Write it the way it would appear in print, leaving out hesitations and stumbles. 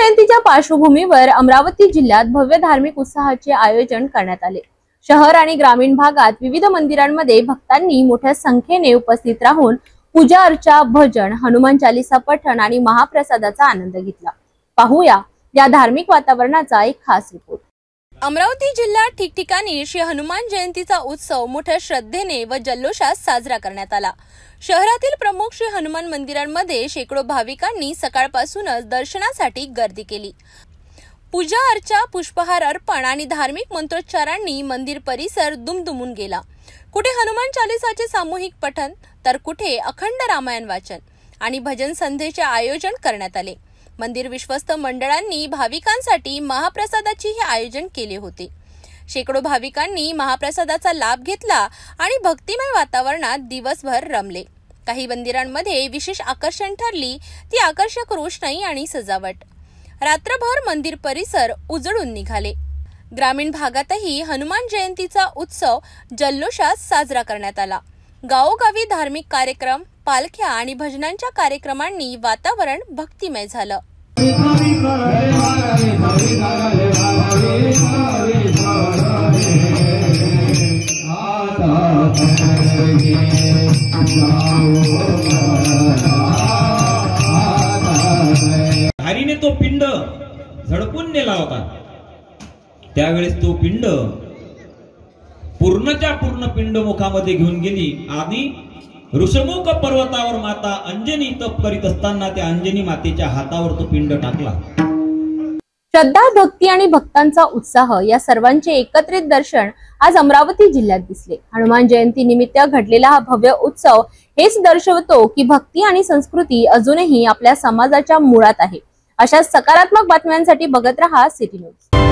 जयंतीच्या पार्श्वभूमीवर अमरावती जिल्ह्यात भव्य धार्मिक उत्सवाचे आयोजन करण्यात आले। शहर आणि ग्रामीण भागात विविध मंदिरांमध्ये भक्तांनी मोठ्या संख्येने उपस्थित राहून पूजा अर्चा, भजन, हनुमान चालीसा पठण आणि महाप्रसादाचा आनंद घेतला। पाहूया या धार्मिक वातावरणाचा एक खास रिपोर्ट। अमरावती जिल्ह्यात ठिकठिकाणी श्री हनुमान जयंतीचा उत्सव मोठ्या श्रद्धेने व जल्लोषात साजरा करण्यात आला। शहरातील प्रमुख श्री हनुमान मंदिरांमध्ये शेकडो भाविकांनी सकाळपासूनच दर्शनासाठी गर्दी केली। पूजा अर्चा, पुष्पहार अर्पण आणि धार्मिक मंत्रोच्चारांनी मंदिर परिसर दुमदुमून गेला। कुठे हनुमान चालीसाचे सामूहिक पठण तर कुठे अखंड रामायण वाचन आणि भजन संध्येचे आयोजन करण्यात आले। मंदिर विश्वस्त मंडळांनी भाविकांसाठी महाप्रसादाचे आयोजन केले होते। शेकडो भाविकांनी महाप्रसादाचा लाभ घेतला आणि भक्तिमय वातावरणात दिवसभर रमले। काही मंदिरांमध्ये विशेष आकर्षण ठरली ती आकर्षक रोषणाई आणि सजावट। रात्रभर मंदिर परिसर उजळून निघाले। ग्रामीण भागातही हनुमान जयंतीचा उत्सव जल्लोषात साजरा करण्यात आला। गावोगावी धार्मिक कार्यक्रम, पालख्या आणि भजनांच्या कार्यक्रमांनी वातावरण भक्तिमय झालं। हरीने तो पिंड झडपून नेला होता। त्यावेळेस तो पिंड पूर्णच्या पूर्ण पिंड मुखामध्ये घेऊन गेली आणि ऋषमुख पर्वतावर माता अंजनी तप करीत असताना त्या अंजनी मातेच्या हातावर तो पिंड टाकला। श्रद्धा, भक्ती आणि भक्तांचा उत्साह या सर्वांचे एकत्रित दर्शन आज अमरावती जिल्ह्यात दिसले। हनुमान जयंती निमित्त घडलेला हा भव्य उत्सव हेच दर्शवतो की भक्ती आणि संस्कृती अजूनही आपल्या समाजाच्या मुळात आहे। अशा सकारात्मक बातम्यांसाठी बघत रहा सिटी न्यूज।